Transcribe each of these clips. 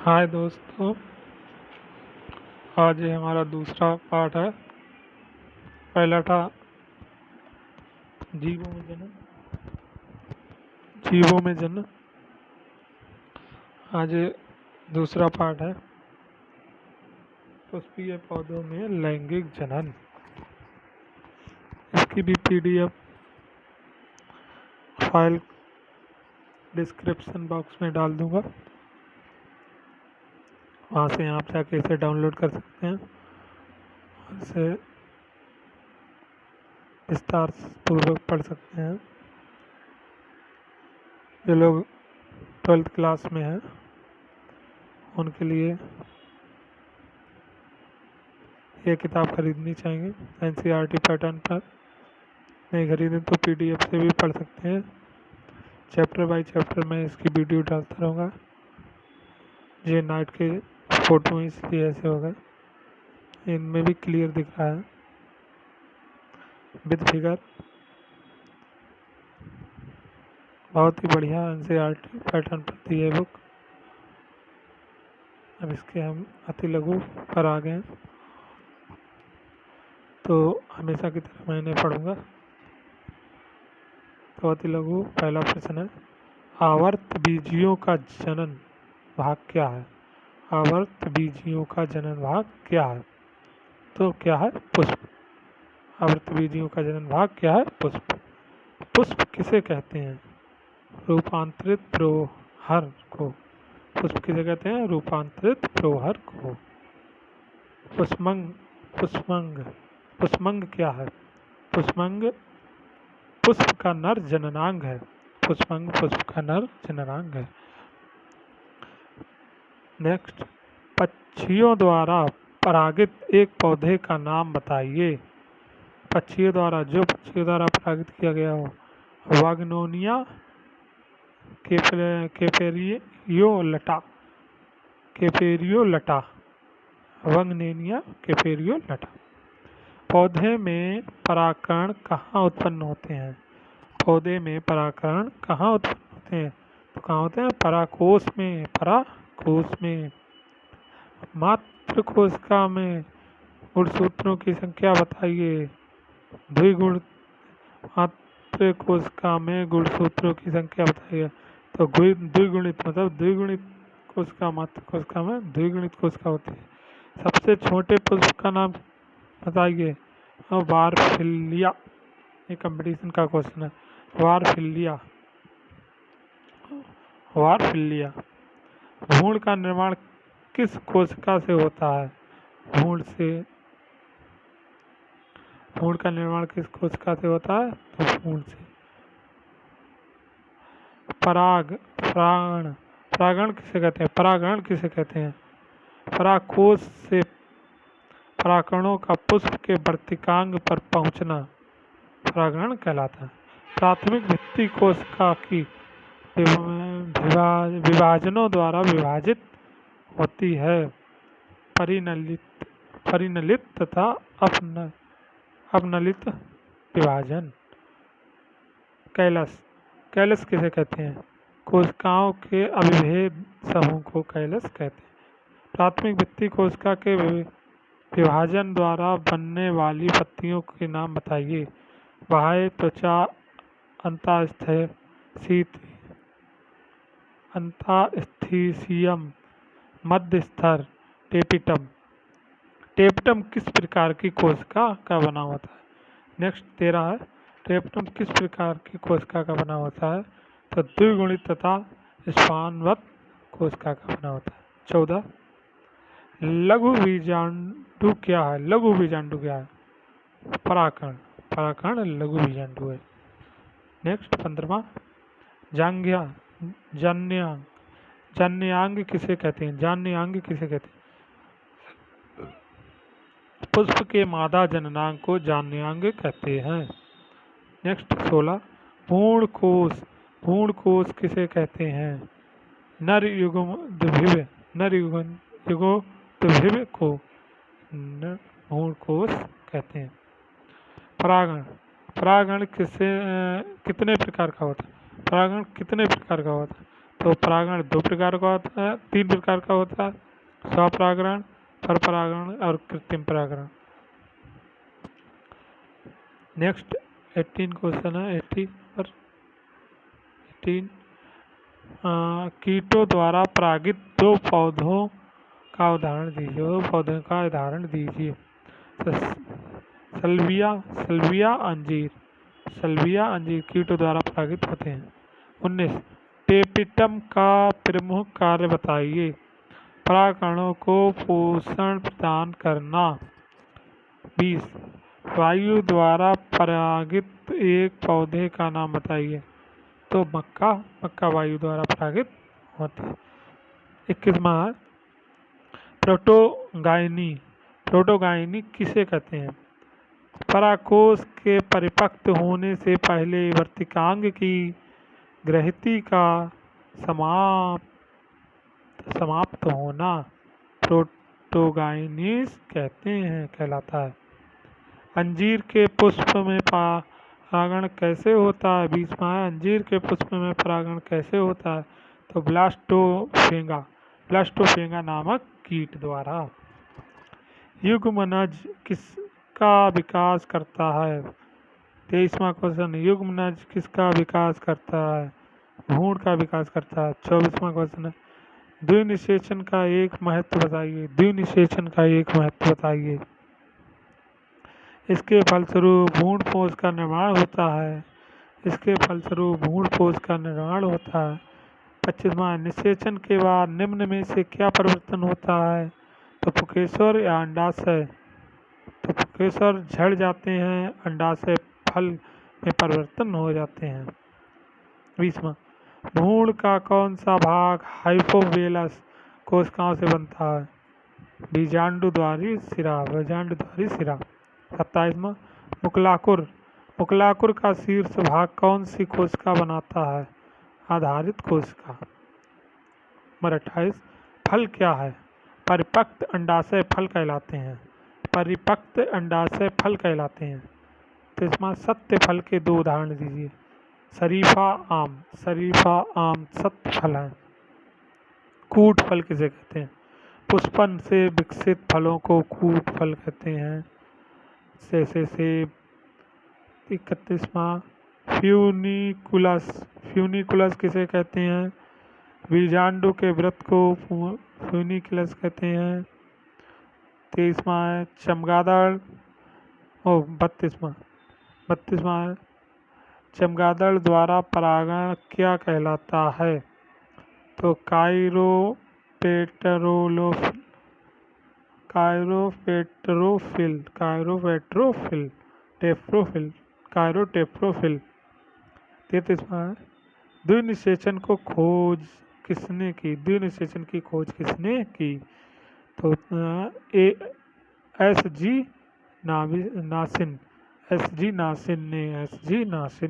हाय दोस्तों, आज ये हमारा दूसरा पार्ट है। पहला था जीवों में जन्म। जीवों में जन्म। आज ये दूसरा पार्ट है पुष्पीय पौधों में लैंगिक जनन। इसकी भी पीडीएफ फाइल डिस्क्रिप्शन बॉक्स में डाल दूंगा, वहाँ से आप जाके इसे डाउनलोड कर सकते हैं और इसे विस्तार पूर्वक पढ़ सकते हैं। जो लोग 12th क्लास में हैं उनके लिए ये किताब खरीदनी चाहिए। एनसीईआरटी पैटर्न पर नहीं खरीदें तो पीडीएफ से भी पढ़ सकते हैं। चैप्टर बाय चैप्टर में इसकी वीडियो डालता रहूँगा। ये नाइट के फोटो इसलिए ऐसे हो गए, इनमें भी क्लियर दिख रहा है विद फिगर। बहुत ही बढ़िया एनसीईआरटी पैटर्न पर दी है बुक। अब इसके हम अति लघु पर आ गए, तो हमेशा की तरह मैं इन्हें पढ़ूंगा। तो अति लघु पहला प्रश्न है, आवर्त बीजियों का जनन भाग क्या है? आवर्त बीजियों का जनन भाग क्या है? तो क्या है? पुष्प। आवर्त बीजियों का जनन भाग क्या है? पुष्प। पुष्प किसे कहते हैं? रूपांतरित प्रोहर को। पुष्प किसे कहते हैं? रूपांतरित प्रोहर को। पुष्पंग। पुष्पंग। पुष्पंग क्या है? पुष्पंग पुष्प का नर जननांग है। पुष्पंग पुष्प का नर जननांग है। नेक्स्ट, पक्षियों द्वारा परागित एक पौधे का नाम बताइए। पक्षियों द्वारा, जो पक्षियों द्वारा परागित किया गया हो। वाग्नोनिया केपेरियोलटा। केपेरियोलटा। वंगनेनिया केपेरियोलटा। पौधे में परागकण कहाँ उत्पन्न होते हैं? पौधे में परागकण कहाँ उत्पन्न होते हैं? तो कहाँ होते हैं? परागकोश में। परागकोश में। मात्र कोशिका में गुणसूत्रों की संख्या बताइए। द्विगुण। मात्र कोशिका में गुणसूत्रों की संख्या बताइए। तो द्विगुणित मतलब द्विगुणित कोशिका, मात्र कोशिका में द्विगुणित कोशिका होती है। सबसे छोटे पुष्प का नाम बताइए। वारफिलिया। ये कंपटीशन का क्वेश्चन है। वारफिलिया। वारफिलिया। भ्रूण का निर्माण किस कोशिका से होता है? भ्रूण से। भ्रूण का निर्माण किस कोशिका से होता है? तो भ्रूण से। परागण। परागण किसे कहते हैं? परागण किसे कहते हैं? परागकोश से परागकणों का पुष्प के वर्तिकांग पर पहुंचना परागण कहलाता है। प्राथमिक भित्ति कोशिका की विभाजनों द्वारा विभाजित होती है। परिनलित तथा अपनलित विभाजन। कैलस। कैलस किसे कहते हैं? कोशिकाओं के अविभेद समूह को कैलस कहते हैं। प्राथमिक भित्ति कोशिका के विभाजन द्वारा बनने वाली पत्तियों के नाम बताइए। बाह्य त्वचा, अंतःस्थिसियम, मध्य स्तर, टेपिटम। टेपिटम किस प्रकार की कोशिका का बना होता है? नेक्स्ट 13 है, टेपिटम किस प्रकार की कोशिका का बना होता है? तो द्विगुणित तथा स्पानवत कोशिका का बना होता है। 14, लघु बीजांडु क्या है? लघु बीजांडु क्या है? परागकण। परागकण लघु बीजांडु है। नेक्स्ट 15वां, जांघ्या। जन्यांग। जन्यांग किसे कहते हैं? जन्यांग किसे कहते हैं? पुष्प के मादा जननांग को जन्यांग कहते हैं। नेक्स्ट 16, भ्रूणकोश। भ्रूणकोश किसे कहते हैं? नर युग्मद्भिव। नर युग्मद्भिव को भ्रूणकोश कहते हैं। परागण। परागण कितने प्रकार का होता है? परागण कितने प्रकार का होता है? तो परागण 2 प्रकार का होता है, 3 प्रकार का होता है, स्वपरागण, परपरागण और कृत्रिम परागण। नेक्स्ट 18 क्वेश्चन है, 18 कीटों द्वारा परागित 2 पौधों का उदाहरण दीजिए। 2 पौधों का उदाहरण दीजिए। सल्विया सल्विया अंजीर सल्विया अंजीर कीटों द्वारा परागित होते हैं। 19 टेपिटम का प्रमुख कार्य बताइए। परागकणों को पोषण प्रदान करना। 20 वायु द्वारा परागित एक पौधे का नाम बताइए। तो मक्का वायु द्वारा परागित होती है। 21वां प्रोटोगाइनी किसे कहते हैं? परागकोश के परिपक्व होने से पहले वर्तिकांग की ग्रहिति का समाप्त होना प्रोटोगाइनिस कहलाता है। अंजीर के पुष्प में परागण कैसे होता है? 20वां अंजीर के पुष्प में परागण कैसे होता है? तो ब्लास्टोफेंगा नामक कीट द्वारा। युग्मनज किसका विकास करता है? 23वां क्वेश्चन युग्मनज किसका विकास करता है? भ्रूण का विकास करता है। 24वां क्वेश्चन है द्विनिषेचन का एक महत्व बताइए। द्विनिषेचन का एक महत्व बताइए। इसके फलस्वरूप भ्रूणपोष का निर्माण होता है। 25वां निषेचन के बाद निम्न में से क्या परिवर्तन होता है? तो पुकेसर या अंडाशय। तो पुकेसर झड़ जाते हैं, अंडाशय फल में परिवर्तन हो जाते हैं। 20वां भ्रूण का कौन सा भाग हाइपोवेलस कोशिकाओं से बनता है? बीजांडुद्वारी शिरा। 27वां मुकुलाकुर का शीर्ष भाग कौन सी कोशिका बनाता है? आधारित कोशिका। 28 फल क्या है? परिपक्व अंडाशय फल कहलाते हैं। तो इसमें सत्य फल के 2 उदाहरण दीजिए। शरीफा आम सत्य फल है। कूट फल किसे कहते हैं? पुष्पन से विकसित फलों को कूट फल कहते हैं। जैसे सेब। 31वां फ्यूनिकुलस किसे कहते हैं? बीजांडु के वृत्त को फ्यूनिकुलस कहते हैं। 23वां है चमगादड़। 32वां है चमगादड़ द्वारा परागण क्या कहलाता है? तो कायरोटेप्रोफिल। 33वां है द्विनिषेचन की खोज किसने की? तो एस जी नासिन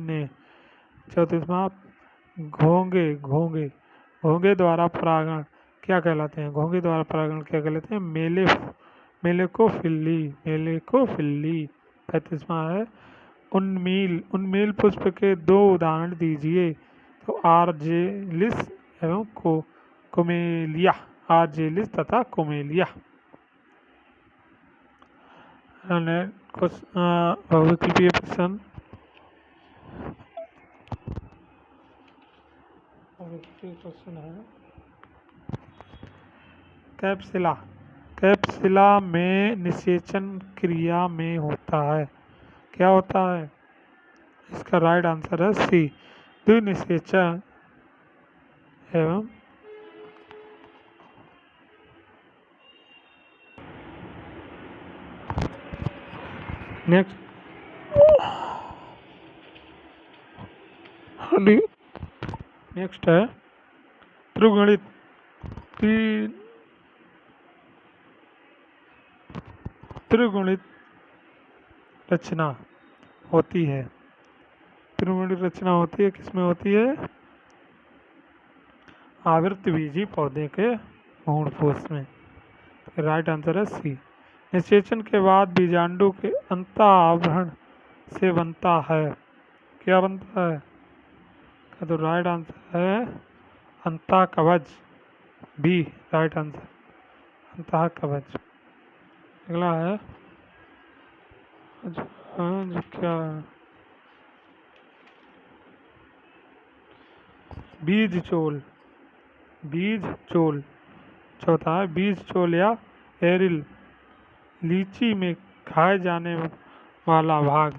ने। 34वां घोंगे द्वारा परागण क्या कहलाते हैं? मेलेकोफिल्ली। 35वां है उन्मील पुष्प के 2 उदाहरण दीजिए। तो आर्जेलिस एवं कोमेलिया। आर्जेलिस तथा कोमेलिया। बहुविकल्पीय प्रश्न। है कैप्सिला में निषेचन क्रिया में होता है। क्या होता है? इसका राइट आंसर है सी द्विनिषेचन एवं नेक्स्ट है त्रिगुणित रचना होती है। किसमें होती है? आवृतबीजी पौधे के भ्रूणपोष में। राइट आंसर है सी। निषेचन के बाद बीजांडु के अंतःआवरण से बनता है। क्या बनता है? तो राइट आंसर है अंतः कवच, बी राइट आंसर, अंतः कवच। अगला है जो क्या है? बीज चोल, बीज चोल। चौथा है बीज चोल या एरिल, लीची में खाए जाने वाला भाग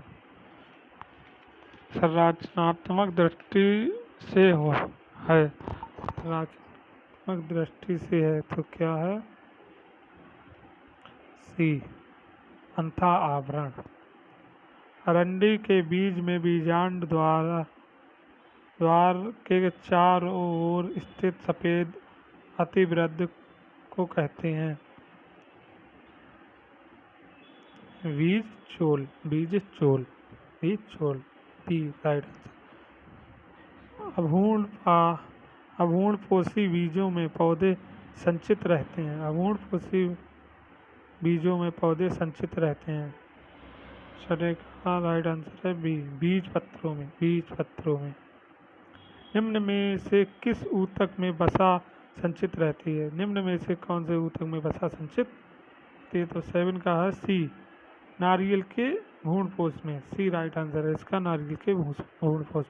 संरचनात्मक दृष्टि से है, संरचनात्मक दृष्टि से है तो क्या है? सी अंथा आवरण। अरंडी के बीज में बीजांड द्वार के चारों ओर स्थित सफेद अतिवृद्ध को कहते हैं बीज चोल, बीज चोल, बीज चोल, बी राइट आंसर। अभ्रूणपोषी बीजों में पौधे संचित रहते हैं, अभ्रूणपोषी बीजों में पौधे संचित रहते हैं। छठे का राइट आंसर है बी, बीज पत्रों में, बीज पत्रों में। निम्न में से किस ऊतक में वसा संचित रहती है? निम्न में से कौन से ऊतक में वसा संचित? तो 7 का है सी, नारियल के भ्रूणपोष में, सी राइट आंसर है इसका, नारियल के भ्रूणपोष।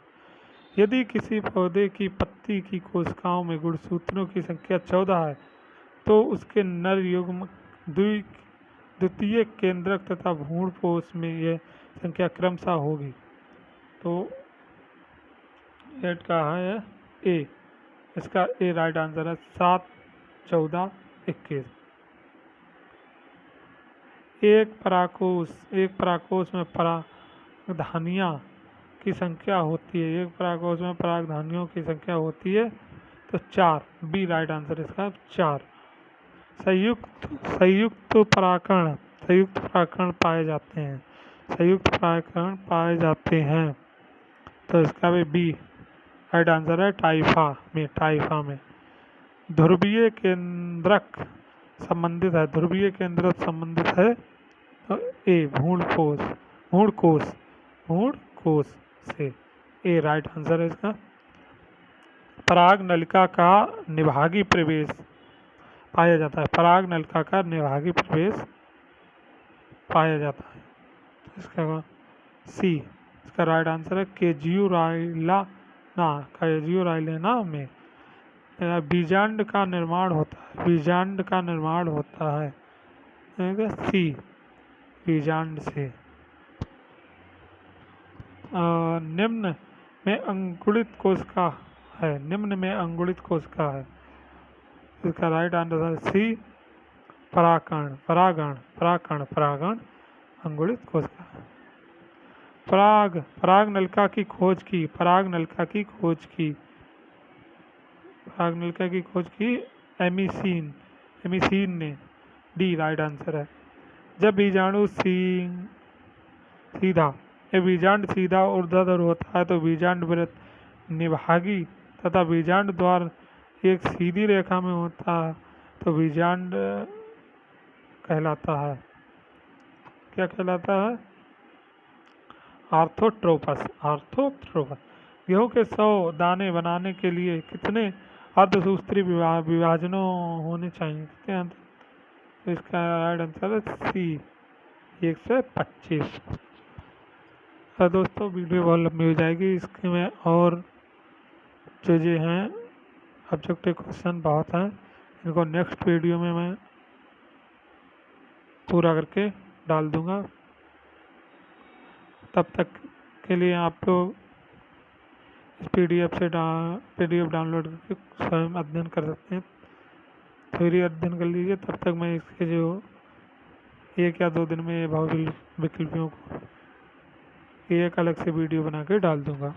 यदि किसी पौधे की पत्ती की कोशिकाओं में गुणसूत्रों की संख्या 14 है तो उसके नर युग्म द्वितीय केंद्रक तथा भ्रूणपोष में यह संख्या क्रमशः होगी। तो 8 का है ए, इसका ए राइट आंसर है, 7, 14, 21। एक परागकोश में परागधानियाँ की संख्या होती है, एक परागकोश में परागधानियों की संख्या होती है तो 4, बी राइट आंसर इसका 4। संयुक्त परागकण पाए जाते हैं, संयुक्त परागकण पाए जाते हैं तो इसका भी बी राइट आंसर है, टाइफा में। ध्रुवीय केंद्रक संबंधित है, ध्रुवीय केंद्रक संबंधित है तो ए भ्रूणकोश से, ए राइट आंसर है इसका। पराग नलिका का निभागी प्रवेश पाया जाता है, पराग नलिका का निभागी प्रवेश पाया जाता है तो इसका सी, इसका राइट आंसर है केजियोराइलेना में बीजांड का निर्माण होता है, बीजांड का निर्माण होता है सी, बीजांड से। निम्न में अंकुरित कोशिका है, निम्न में अंकुरित कोशिका है, इसका राइट आंसर है सी, परागण अंकुरित कोशिका। पराग नलिका की खोज की एमिसीन ने, डी राइट आंसर है। जब बीजाणु बीजांड सीधा ऊर्ध्वाधर होता है तो बीजांड वृत्त निभागी तथा बीजांड द्वार एक सीधी रेखा में होता है तो बीजांड कहलाता है, क्या कहलाता है? आर्थोट्रोपस। गेहूं के 100 दाने बनाने के लिए कितने अर्धसूत्री विभाजनों होने चाहिए? कितने? तो इसका राइट आंसर है सी, 125। तो दोस्तों वीडियो बहुत लंबी हो जाएगी, इसके में और चीज़ें हैं, ऑब्जेक्टिव क्वेश्चन बहुत हैं, इनको नेक्स्ट वीडियो में मैं पूरा करके डाल दूंगा। तब तक के लिए आप लोग इस पीडीएफ डाउनलोड करके स्वयं अध्ययन कर सकते हैं, थ्योरी अध्ययन कर लीजिए। तब तक मैं इसके जो 1 या 2 दिन में भौतिक विकल्पों को एक अलग से वीडियो बना के डाल दूंगा।